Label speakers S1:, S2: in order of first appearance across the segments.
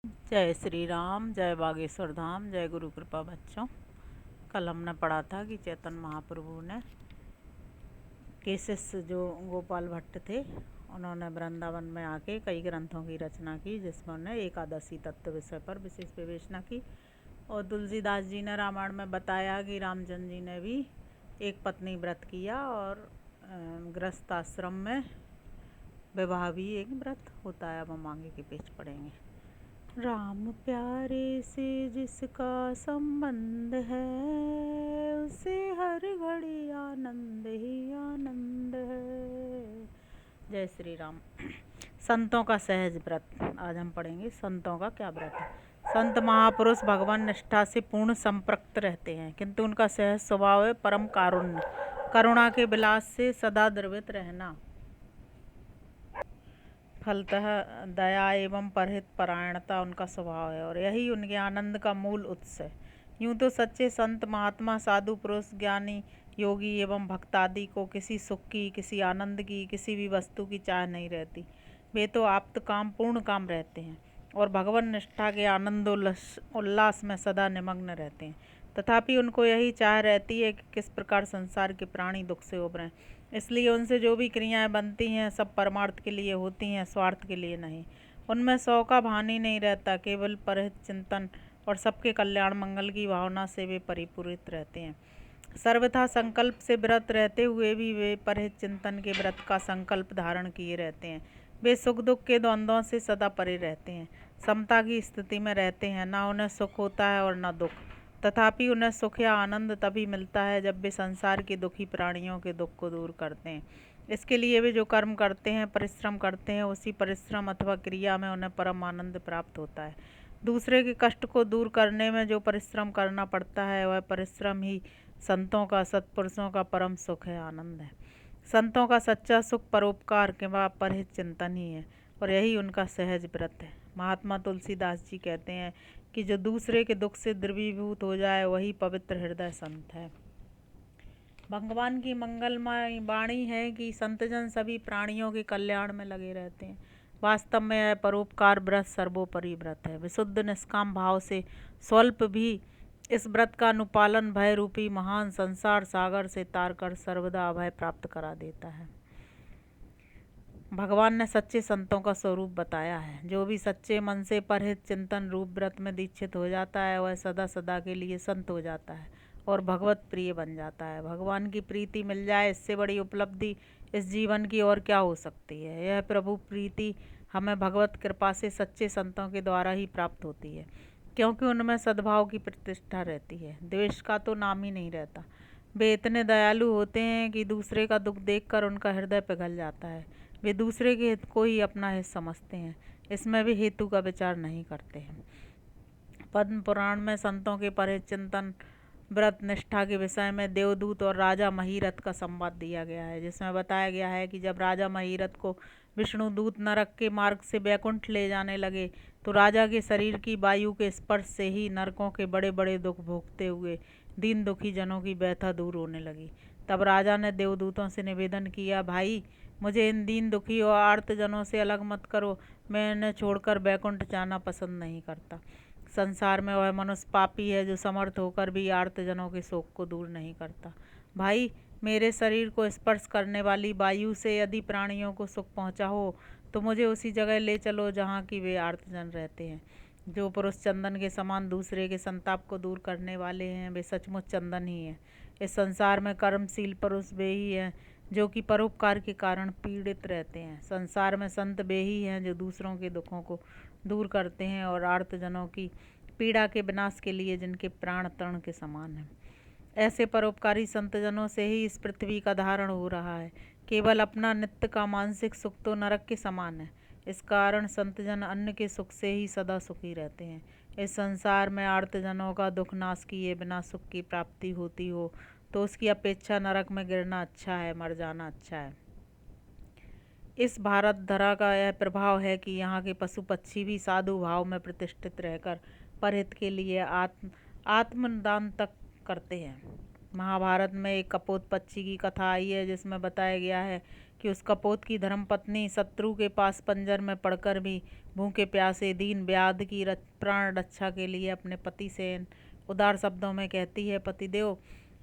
S1: जय श्री राम, जय बागेश्वर धाम, जय गुरु कृपा। बच्चों, कल हमने पढ़ा था कि चैतन्य महाप्रभु ने के शिष्य जो गोपाल भट्ट थे, उन्होंने वृंदावन में आके कई ग्रंथों की रचना की, जिसमें उन्होंने एकादशी तत्व विषय पर विशेष विवेचना की। और तुलसीदास जी ने रामायण में बताया कि रामचंद्र जी ने भी एक पत्नी व्रत किया, और गृहस्थ आश्रम में विवाह भी एक व्रत होता है। अब हम आगे के पेज पढ़ेंगे। राम प्यारे से जिसका संबंध है, उसे हर घड़ी आनंद ही आनंद है। जय श्री राम। संतों का सहज व्रत आज हम पढ़ेंगे। संतों का क्या व्रत है? संत महापुरुष भगवान निष्ठा से पूर्ण संपृक्त रहते हैं, किंतु उनका सहज स्वभाव है परम कारुण्य, करुणा के विलास से सदा द्रवित रहना, फलतः दया एवं परहित परायणता उनका स्वभाव है, और यही उनके आनंद का मूल उत्स है। यूं तो सच्चे संत महात्मा साधु पुरुष ज्ञानी योगी एवं भक्त आदि को किसी सुख की, किसी आनंद की, किसी भी वस्तु की चाह नहीं रहती। वे तो आप्त काम पूर्ण काम रहते हैं और भगवान निष्ठा के आनंद उल्लास में सदा निमग्न रहते हैं। तथापि उनको यही चाह रहती है कि किस प्रकार संसार के प्राणी दुख से उबरें। इसलिए उनसे जो भी क्रियाएं बनती हैं सब परमार्थ के लिए होती हैं, स्वार्थ के लिए नहीं। उनमें सौ का भान ही नहीं रहता, केवल परहित चिंतन और सबके कल्याण मंगल की भावना से वे परिपूरित रहते हैं। सर्वथा संकल्प से व्रत रहते हुए भी वे परहित चिंतन के व्रत का संकल्प धारण किए रहते हैं। वे सुख दुख के द्वंद्वों से सदा परे रहते हैं, समता की स्थिति में रहते हैं। ना उन्हें सुख होता है और न दुख। तथापि उन्हें सुख या आनंद तभी मिलता है जब वे संसार के दुखी प्राणियों के दुख को दूर करते हैं। इसके लिए वे जो कर्म करते हैं, परिश्रम करते हैं, उसी परिश्रम अथवा क्रिया में उन्हें परम आनंद प्राप्त होता है। दूसरे के कष्ट को दूर करने में जो परिश्रम करना पड़ता है, वह परिश्रम ही संतों का, सत्पुरुषों का परम सुख है, आनंद है। संतों का सच्चा सुख परोपकार के परहित चिंतन ही है, और यही उनका सहज व्रत है। महात्मा तुलसीदास जी कहते हैं कि जो दूसरे के दुख से द्रवीभूत हो जाए, वही पवित्र हृदय संत है। भगवान की मंगलमय वाणी है कि संतजन सभी प्राणियों के कल्याण में लगे रहते हैं। वास्तव में यह परोपकार व्रत सर्वोपरि व्रत है। विशुद्ध निष्काम भाव से स्वल्प भी इस व्रत का अनुपालन भय रूपी महान संसार सागर से तार कर सर्वदा अभय प्राप्त करा देता है। भगवान ने सच्चे संतों का स्वरूप बताया है। जो भी सच्चे मन से परहित चिंतन रूप व्रत में दीक्षित हो जाता है, वह सदा सदा के लिए संत हो जाता है और भगवत प्रिय बन जाता है। भगवान की प्रीति मिल जाए, इससे बड़ी उपलब्धि इस जीवन की और क्या हो सकती है। यह प्रभु प्रीति हमें भगवत कृपा से सच्चे संतों के द्वारा ही प्राप्त होती है, क्योंकि उनमें सद्भाव की प्रतिष्ठा रहती है, द्वेष का तो नाम ही नहीं रहता। वे इतने दयालु होते हैं कि दूसरे का दुख देखकर उनका हृदय पिघल जाता है। वे दूसरे के हित को ही अपना हित समझते हैं, इसमें भी हेतु का विचार नहीं करते हैं। पद्म पुराण में संतों के परहित चिंतन व्रत निष्ठा के विषय में देवदूत और राजा महीरथ का संवाद दिया गया है, जिसमें बताया गया है कि जब राजा महीरथ को विष्णु दूत नरक के मार्ग से बैकुंठ ले जाने लगे, तो राजा के शरीर की वायु के स्पर्श से ही नरकों के बड़े बड़े दुख भोगते हुए दीन दुखी जनों की व्यथा दूर होने लगी। तब राजा ने देवदूतों से निवेदन किया, भाई मुझे इन दीन दुखी और आर्त जनों से अलग मत करो, मैं इन्हें छोड़कर बैकुंठ जाना पसंद नहीं करता। संसार में वह मनुष्य पापी है जो समर्थ होकर भी आर्तजनों के शोक को दूर नहीं करता। भाई, मेरे शरीर को स्पर्श करने वाली वायु से यदि प्राणियों को सुख पहुंचा हो, तो मुझे उसी जगह ले चलो जहाँ की वे आर्तजन रहते हैं। जो पुरुष चंदन के समान दूसरे के संताप को दूर करने वाले हैं, वे सचमुच चंदन ही हैं। इस संसार में कर्मशील पुरुष वे ही हैं जो कि परोपकार के कारण पीड़ित रहते हैं। संसार में संत वे ही हैं जो दूसरों के दुखों को दूर करते हैं और आर्तजनों की पीड़ा के विनाश के लिए जिनके प्राण तृण के समान हैं। ऐसे परोपकारी संतजनों से ही इस पृथ्वी का धारण हो रहा है। केवल अपना नित्य का मानसिक सुख तो नरक के समान है। इस कारण संतजन अन्य के सुख से ही सदा सुखी रहते हैं। इस संसार में आर्तजनों का दुख नाश किए बिना सुख की प्राप्ति होती हो, तो उसकी अपेक्षा नरक में गिरना अच्छा है, मर जाना अच्छा है। इस भारत धरा का यह प्रभाव है कि यहाँ के पशु पक्षी भी साधु भाव में प्रतिष्ठित रहकर परहित के लिए आत्मदान तक करते हैं। महाभारत में एक कपोत पक्षी की कथा आई है जिसमें बताया गया है कि उस कपोत की धर्मपत्नी शत्रु के पास पंजर में पड़कर भी भूखे प्यासे दीन व्याध की प्राण रक्षा के लिए अपने पति से उदार शब्दों में कहती है, पतिदेव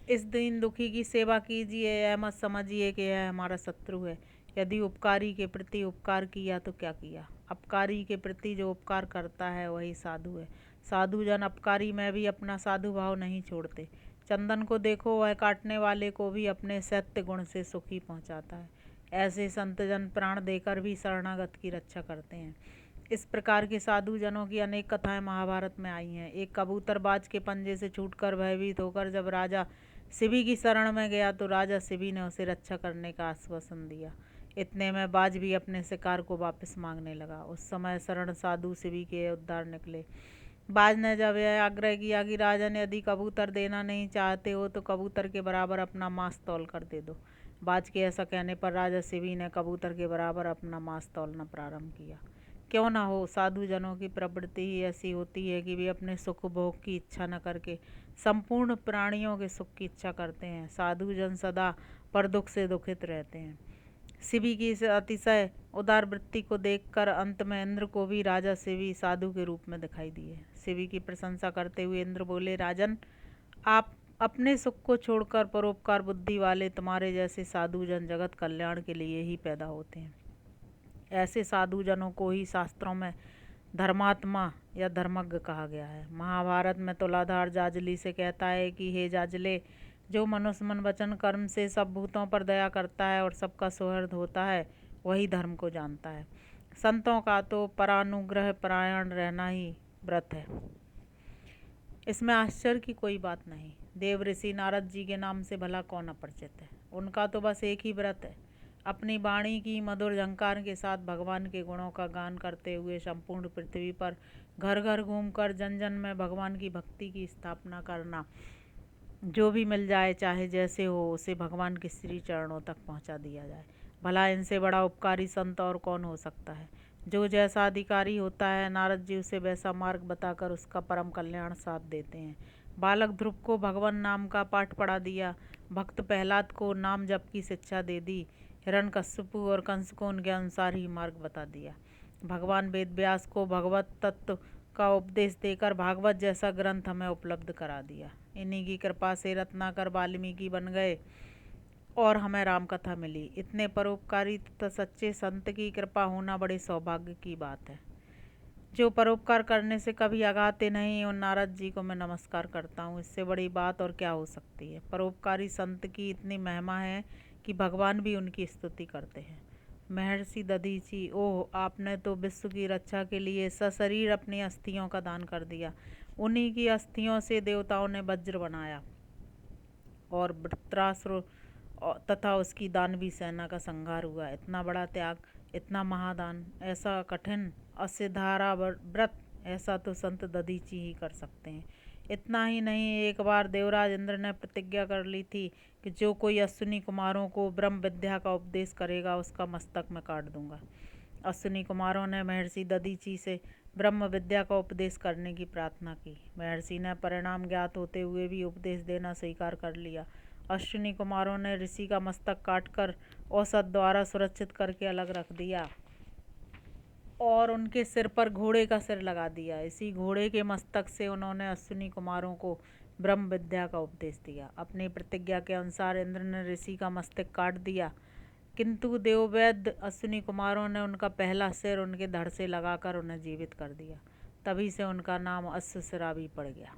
S1: इस दीन दुखी की सेवा कीजिए, यह मत समझिए कि यह हमारा शत्रु है। यदि उपकारी के प्रति उपकार किया तो क्या किया, अपकारी के प्रति जो उपकार करता है वही साधु है। साधु जन अपकारी में भी अपना साधु भाव नहीं छोड़ते। चंदन को देखो, वह काटने वाले को भी अपने सत्य गुण से सुखी पहुंचाता है। ऐसे संत जन प्राण देकर भी शरणागत की रक्षा करते हैं। इस प्रकार के साधु जनों की अनेक कथाएं महाभारत में आई हैं। एक कबूतरबाज के पंजे से छूटकर भयभीत होकर जब राजा शिवी की शरण में गया तो राजा शिवी ने उसे रक्षा करने का आश्वासन दिया। इतने में बाज भी अपने शिकार को वापस मांगने लगा। उस समय शरण साधु शिवी के उद्धार निकले। बाज ने जब यह आग्रह किया कि राजन यदि कबूतर देना नहीं चाहते हो तो कबूतर के बराबर अपना मांस तौल कर दे दो। बाज के ऐसा कहने पर राजा शिवी ने कबूतर के बराबर अपना मांस तौलना प्रारंभ किया। क्यों ना हो, साधु जनों की प्रवृत्ति ही ऐसी होती है कि वे अपने सुख भोग की इच्छा न करके संपूर्ण प्राणियों के सुख की इच्छा करते हैं। साधु जन सदा पर दुख से दुखित रहते हैं। शिवी की इस अतिशय उदार वृत्ति को देखकर अंत में इंद्र को भी राजा शिवी साधु के रूप में दिखाई दिए। शिवी की प्रशंसा करते हुए इंद्र बोले, राजन आप अपने सुख को छोड़कर परोपकार बुद्धि वाले तुम्हारे जैसे साधु जन जगत कल्याण के लिए ही पैदा होते हैं। ऐसे साधु जनों को ही शास्त्रों में धर्मात्मा या धर्मज्ञ कहा गया है। महाभारत में तुलाधार जाजली से कहता है कि हे जाजले, जो मनुष्य मन वचन कर्म से सब भूतों पर दया करता है और सबका सुहृद होता है वही धर्म को जानता है। संतों का तो परानुग्रह परायण रहना ही व्रत है, इसमें आश्चर्य की कोई बात नहीं। देव ऋषि नारद जी के नाम से भला कौन अपरिचित है। उनका तो बस एक ही व्रत है, अपनी वाणी की मधुर झंकार के साथ भगवान के गुणों का गान करते हुए संपूर्ण पृथ्वी पर घर घर घूमकर जन जन में भगवान की भक्ति की स्थापना करना। जो भी मिल जाए चाहे जैसे हो उसे भगवान के श्री चरणों तक पहुंचा दिया जाए। भला इनसे बड़ा उपकारी संत और कौन हो सकता है। जो जैसा अधिकारी होता है नारद जी उसे वैसा मार्ग बताकर उसका परम कल्याण साध देते हैं। बालक ध्रुव को भगवान नाम का पाठ पढ़ा दिया, भक्त प्रहलाद को नाम जप की शिक्षा दे दी, हिरण्यकश्यपु और कंस को उनके अनुसार ही मार्ग बता दिया। भगवान वेद व्यास को भगवत तत्व का उपदेश देकर भागवत जैसा ग्रंथ हमें उपलब्ध करा दिया। इन्हीं की कृपा से रत्नाकर वाल्मीकि बन गए और हमें राम कथा मिली। इतने परोपकारी तथा सच्चे संत की कृपा होना बड़े सौभाग्य की बात है। जो परोपकार करने से कभी आगाते नहीं, उन नारद जी को मैं नमस्कार करता हूँ। इससे बड़ी बात और क्या हो सकती है। परोपकारी संत की इतनी महिमा है कि भगवान भी उनकी स्तुति करते हैं। महर्षि दधीची, ओह आपने तो विश्व की रक्षा के लिए सशरीर अपनी अस्थियों का दान कर दिया। उन्हीं की अस्थियों से देवताओं ने वज्र बनाया और वृत्रासुर तथा उसकी दानवी सेना का संहार हुआ। इतना बड़ा त्याग, इतना महादान, ऐसा कठिन असिधारा व्रत, ऐसा तो संत दधीची ही कर सकते हैं। इतना ही नहीं, एक बार देवराज इंद्र ने प्रतिज्ञा कर ली थी कि जो कोई अश्विनी कुमारों को ब्रह्म विद्या का उपदेश करेगा उसका मस्तक मैं काट दूंगा। अश्विनी कुमारों ने महर्षि दधीची से ब्रह्म विद्या का उपदेश करने की प्रार्थना की। महर्षि ने परिणाम ज्ञात होते हुए भी उपदेश देना स्वीकार कर लिया। अश्विनी कुमारों ने ऋषि का मस्तक काटकर औसत द्वारा सुरक्षित करके अलग रख दिया और उनके सिर पर घोड़े का सिर लगा दिया। इसी घोड़े के मस्तक से उन्होंने अश्विनी कुमारों को ब्रह्म विद्या का उपदेश दिया। अपनी प्रतिज्ञा के अनुसार इंद्र ने ऋषि का मस्तक काट दिया, किंतु देववैद्य अश्विनी कुमारों ने उनका पहला सिर उनके धड़ से लगाकर उन्हें जीवित कर दिया। तभी से उनका नाम अश्वशरावी पड़ गया।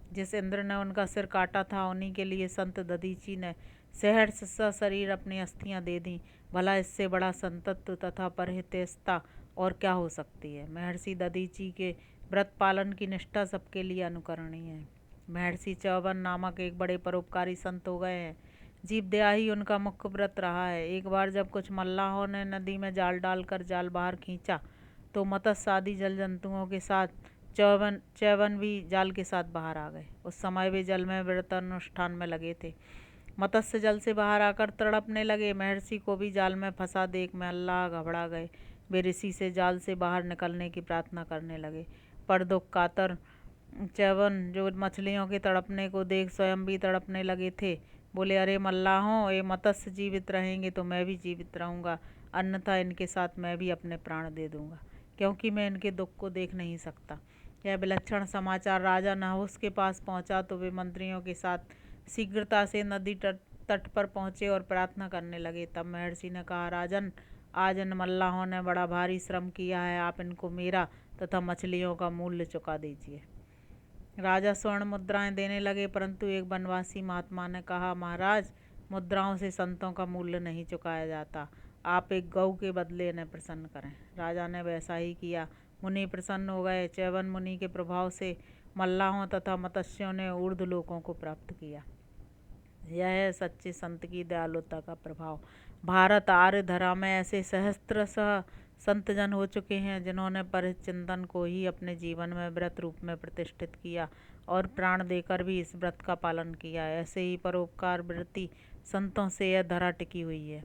S1: जिस इंद्र ने उनका सिर काटा था उन्हीं के लिए संत दधीची ने सहर्ष शरीर अपनी अस्थियां दे दी। भला इससे बड़ा संतत्व तथा परहितैषता और क्या हो सकती है। महर्षि दधीची के व्रत पालन की निष्ठा सबके लिए अनुकरणीय है। महर्षि च्यवन नामक एक बड़े परोपकारी संत हो गए हैं। जीवदया ही उनका मुख्य व्रत रहा है। एक बार जब कुछ मल्लाहों ने नदी में जाल डालकर जाल बाहर खींचा तो मत्स्य आदि जल जंतुओं के साथ च्यवन भी जाल के साथ बाहर आ गए। उस समय वे जल में व्रत अनुष्ठान में लगे थे। मत्स्य जल से बाहर आकर तड़पने लगे। महर्षि को भी जाल में फंसा देख मल्लाह घबरा गए। वे ऋषि से जाल से बाहर निकलने की प्रार्थना करने लगे, पर दुख कातर च्यवन, जो मछलियों के तड़पने को देख स्वयं भी तड़पने लगे थे, बोले, अरे मल्लाहों, ये मत्स्य जीवित रहेंगे तो मैं भी जीवित रहूंगा, अन्यथा इनके साथ मैं भी अपने प्राण दे दूंगा, क्योंकि मैं इनके दुख को देख नहीं सकता। यह विलक्षण समाचार राजा नहुस के पास पहुंचा तो वे मंत्रियों के साथ शीघ्रता से नदी तट पर पहुंचे और प्रार्थना करने लगे। तब महर्षि ने कहा, राजन, आज इन मल्लाहों ने बड़ा भारी श्रम किया है, आप इनको मेरा तथा मछलियों का मूल्य चुका दीजिए। राजा स्वर्ण मुद्राएं देने लगे, परंतु एक बनवासी महात्मा ने कहा, महाराज, मुद्राओं से संतों का मूल्य नहीं चुकाया जाता, आप एक गऊ के बदले इन्हें प्रसन्न करें। राजा ने वैसा ही किया। मुनि प्रसन्न हो गए। च्यवन मुनि के प्रभाव से मल्लाहों तथा मत्स्यों ने ऊर्ध्वलोकों को प्राप्त किया। यह है सच्चे संत की दयालुता का प्रभाव। भारत आर्य धरा में ऐसे सहस्त्रशः संतजन हो चुके हैं जिन्होंने परिचिंतन को ही अपने जीवन में व्रत रूप में प्रतिष्ठित किया और प्राण देकर भी इस व्रत का पालन किया। ऐसे ही परोपकार वृत्ति संतों से यह धरा टिकी हुई है।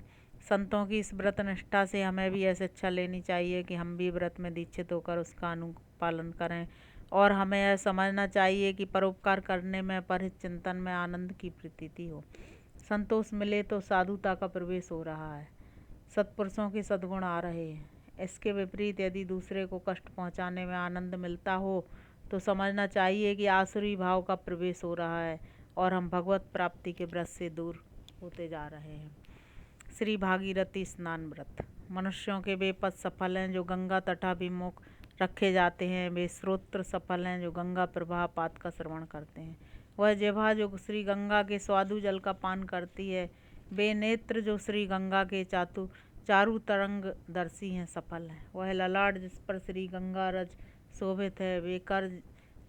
S1: संतों की इस व्रत निष्ठा से हमें भी ऐसे इच्छा लेनी चाहिए कि हम भी व्रत में दीक्षित होकर उसका अनुपालन करें, और हमें यह समझना चाहिए कि परोपकार करने में, परहित चिंतन में आनंद की प्रतीति हो। संतोष मिले तो साधुता का प्रवेश हो रहा है, सत्पुरुषों के सद्गुण आ रहे हैं। इसके विपरीत यदि दूसरे को कष्ट पहुंचाने में आनंद मिलता हो तो समझना चाहिए कि आसुरी भाव का प्रवेश हो रहा है और हम भगवत प्राप्ति के व्रत से दूर होते जा रहे हैं। श्री भागीरथी स्नान व्रत। मनुष्यों के वे पद सफल हैं जो गंगा तटाभिमुख रखे जाते हैं, वे श्रोत्र सफल हैं जो गंगा प्रवाह पात का श्रवण करते हैं, वह जिह्वा जो श्री गंगा के स्वादु जल का पान करती है, वे नेत्र जो श्री गंगा के चारु तरंग दर्शी हैं सफल हैं, वह ललाट जिस पर श्री गंगा रज शोभित है, वे कर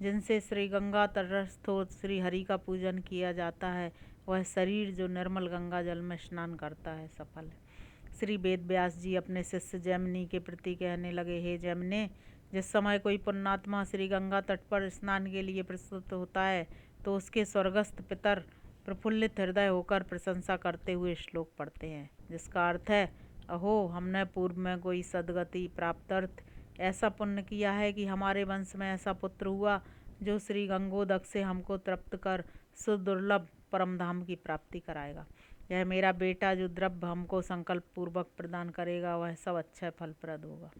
S1: जिनसे श्री गंगा तटस्थ हो श्री हरि का पूजन किया जाता है, वह शरीर जो निर्मल गंगा जल में स्नान करता है सफल है। श्री वेद व्यास जी अपने शिष्य जैमिनी के प्रति कहने लगे, हे जैमिने, जिस समय कोई पुण्यात्मा श्री गंगा तट पर स्नान के लिए प्रस्तुत होता है तो उसके स्वर्गस्थ पितर प्रफुल्लित हृदय होकर प्रशंसा करते हुए श्लोक पढ़ते हैं, जिसका अर्थ है, अहो, हमने पूर्व में कोई सदगति प्राप्त्यर्थ ऐसा पुण्य किया है कि हमारे वंश में ऐसा पुत्र हुआ जो श्री गंगोदक से हमको तृप्त कर सुदुर्लभ परमधाम की प्राप्ति कराएगा। यह मेरा बेटा जो द्रव्य हमको संकल्प पूर्वक प्रदान करेगा, वह सब अच्छा फलप्रद होगा।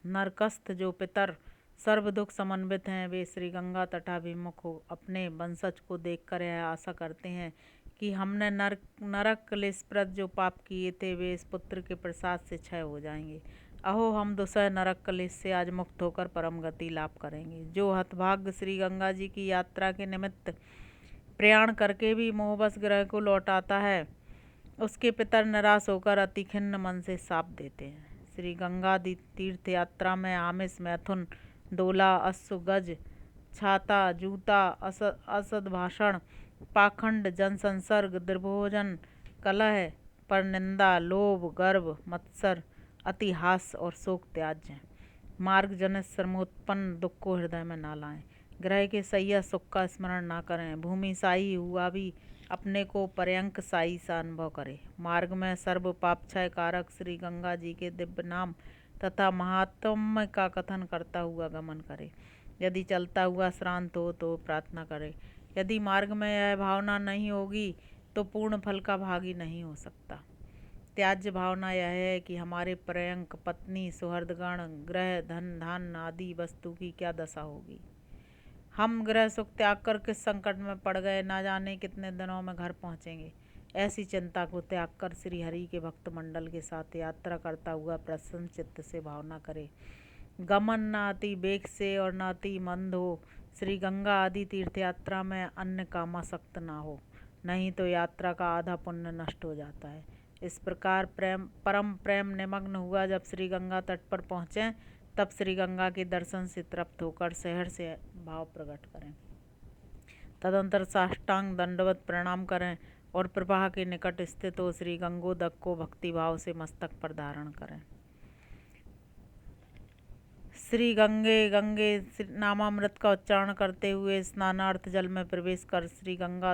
S1: नरकस्थ जो पितर सर्व दुख समन्वित हैं, वे श्री गंगा तटाभिमुख हो अपने वंशज को देखकर यह आशा करते हैं कि हमने नरक क्लेशप्रद जो पाप किए थे वे इस पुत्र के प्रसाद से क्षय हो जाएंगे। अहो, हम दुसह नरक क्लेश से आज मुक्त होकर परम गति लाभ करेंगे। जो हतभाग्य श्री गंगा जी की यात्रा के निमित्त प्रयाण करके भी मोहबस ग्रह को लौट आता है, उसके पितर निराश होकर अति खिन्न मन से शाप देते हैं। श्री गंगा तीर्थ यात्रा में आमिष, मैथुन, डोला, अश्व, गज, छाता, जूता, असद भाषण, पाखंड, जन संसर्ग, दुर्भोजन, कलह, परनिंदा, लोभ, गर्व, मत्सर, अतिहास और शोक त्याज्य हैं। मार्ग जनित श्रमोत्पन्न दुख को हृदय में ना लाएं। ग्रह के सैया सुख का स्मरण ना करें। भूमि साई हुआ भी अपने को पर्यंक साई सा अनुभव करे। मार्ग में सर्व पापक्षय कारक श्री गंगा जी के दिव्य नाम तथा महात्म्य का कथन करता हुआ गमन करे। यदि चलता हुआ श्रांत हो तो प्रार्थना करे। यदि मार्ग में यह भावना नहीं होगी तो पूर्ण फल का भागी नहीं हो सकता। त्याज्य भावना यह है कि हमारे पर्यंक, पत्नी, सुहृदगण, ग्रह, धन, धान आदि वस्तु की क्या दशा होगी। हम ग्रह सुख त्याग कर किस संकट में पड़ गए, ना जाने कितने दिनों में घर पहुँचेंगे। ऐसी चिंता को त्याग कर श्री हरि के भक्त मंडल के साथ यात्रा करता हुआ प्रसन्न चित्त से भावना करे। गमन न अति वेग से और न अति मंद हो। श्री गंगा आदि तीर्थ यात्रा में अन्य कामासक्त ना हो, नहीं तो यात्रा का आधा पुण्य नष्ट हो जाता है। इस प्रकार परम प्रेम निमग्न हुआ जब श्री गंगा तट पर पहुँचें तब श्री गंगा के दर्शन से तृप्त होकर शहर से भाव प्रकट करें। तदंतर साष्टांग दंडवत प्रणाम करें और प्रवाह के निकट स्थित हो श्री गंगोदक को भक्ति भाव से मस्तक पर धारण करें। श्री गंगे गंगे नामामृत का उच्चारण करते हुए स्नानार्थ जल में प्रवेश कर श्री गंगा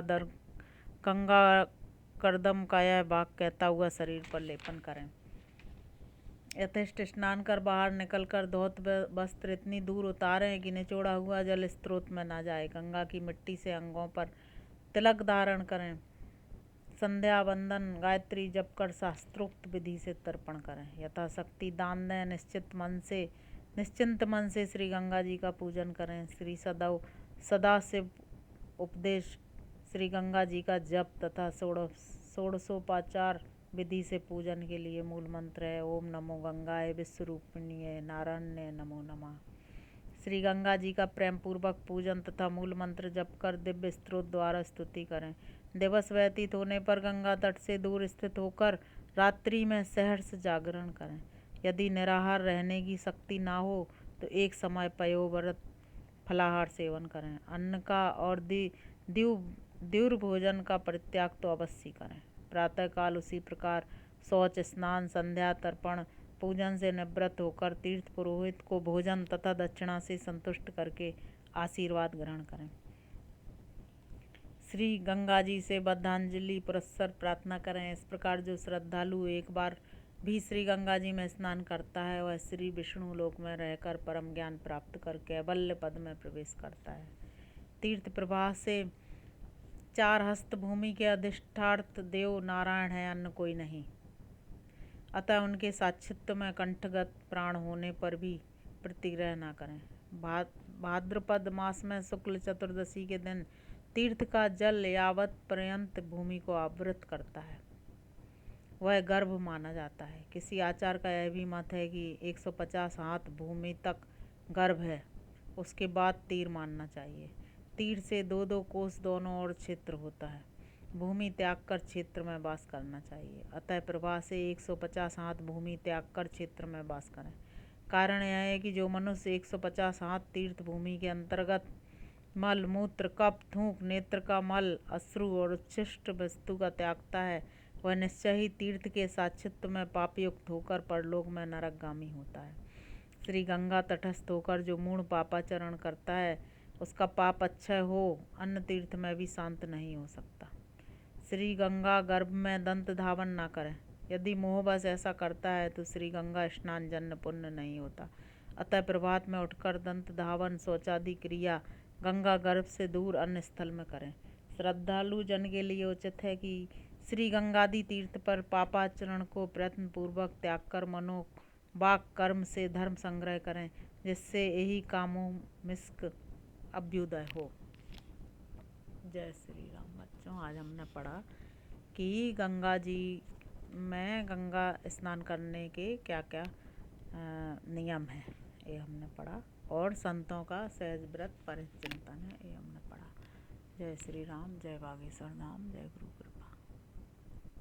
S1: करदम का यह भाग कहता हुआ शरीर पर लेपन करें। यथेष्ट स्नान कर बाहर निकल कर धोत वस्त्र इतनी दूर उतारें कि निचोड़ा हुआ जल स्रोत में ना जाए। गंगा की मिट्टी से अंगों पर तिलक धारण करें। संध्या वंदन गायत्री जप कर शास्त्रोक्त विधि से तर्पण करें। यथाशक्ति दान दें। निश्चिंत मन से श्री गंगा जी का पूजन करें। श्री सदाशिव उपदेश श्री गंगा जी का जप तथा षोडशोपचार विधि से पूजन के लिए मूल मंत्र है ओम नमो गंगाए विश्वरूपिण्ये नारायण्ये नमो नमः। श्री गंगा जी का प्रेम पूर्वक पूजन तथा मूल मंत्र जप कर दिव्य स्त्रोत द्वारा स्तुति करें। दिवस व्यतीत होने पर गंगा तट से दूर स्थित होकर रात्रि में सहर्ष जागरण करें। यदि निराहार रहने की शक्ति ना हो तो एक समय पयोव्रत फलाहार सेवन करें। अन्न का और द्यूर भोजन का परित्याग तो अवश्य करें। प्रातःकाल उसी प्रकार शौच स्नान संध्या तर्पण पूजन से निवृत्त होकर तीर्थ पुरोहित को भोजन तथा दक्षिणा से संतुष्ट करके आशीर्वाद ग्रहण करें। श्री गंगा जी से बद्धांजलि पुरस्सर प्रार्थना करें। इस प्रकार जो श्रद्धालु एक बार भी श्री गंगा जी में स्नान करता है वह श्री विष्णु लोक में रहकर परम ज्ञान प्राप्त कर कैवल्य पद में प्रवेश करता है। तीर्थ प्रवाह से 4 हस्त भूमि के अधिष्ठार्थ देव नारायण है, अन्य कोई नहीं। अतः उनके साक्षित्व में कंठगत प्राण होने पर भी प्रतिग्रह न करें। भाद्रपद मास में शुक्ल चतुर्दशी के दिन तीर्थ का जल यावत पर्यंत भूमि को आवृत करता है वह गर्भ माना जाता है। किसी आचार का यह भी मत है कि 150 हाथ भूमि तक गर्भ है, उसके बाद तीर मानना चाहिए। तीर से 2-2 कोस दोनों ओर क्षेत्र होता है। भूमि त्याग कर क्षेत्र में वास करना चाहिए। अतः प्रवाह से 150 हाथ भूमि त्याग कर क्षेत्र में वास करें। कारण यह है कि जो मनुष्य 150 हाथ तीर्थ भूमि के अंतर्गत मल मूत्र कफ थूक नेत्र का मल अश्रु और उच्छिष्ट वस्तु का त्यागता है वह निश्चय ही तीर्थ के साक्षित्व में पापयुक्त होकर परलोक में नरकगामी होता है। श्री गंगा तटस्थ होकर जो मूढ़ पापाचरण करता है उसका पाप अक्षय हो अन्य तीर्थ में भी शांत नहीं हो सकता। श्री गंगा गर्भ में दंत धावन ना करें। यदि मोहवश ऐसा करता है तो श्री गंगा स्नान जन्य पुण्य नहीं होता। अतः प्रभात में उठकर दंत धावन शौचादि क्रिया गंगा गर्भ से दूर अन्य स्थल में करें। श्रद्धालु जन के लिए उचित है कि श्री गंगादि तीर्थ पर पापाचरण को प्रयत्न पूर्वक त्याग कर मनो वाक कर्म से धर्म संग्रह करें, जिससे यही कामोमिस्क अभ्युदय हो। जय श्री राम। बच्चों, आज हमने पढ़ा कि गंगा जी में गंगा स्नान करने के क्या क्या नियम हैं, ये हमने पढ़ा। और संतों का सहज व्रत परिचिंतन है, ये हमने पढ़ा। जय श्री राम, जय बागेश्वर धाम, जय गुरु।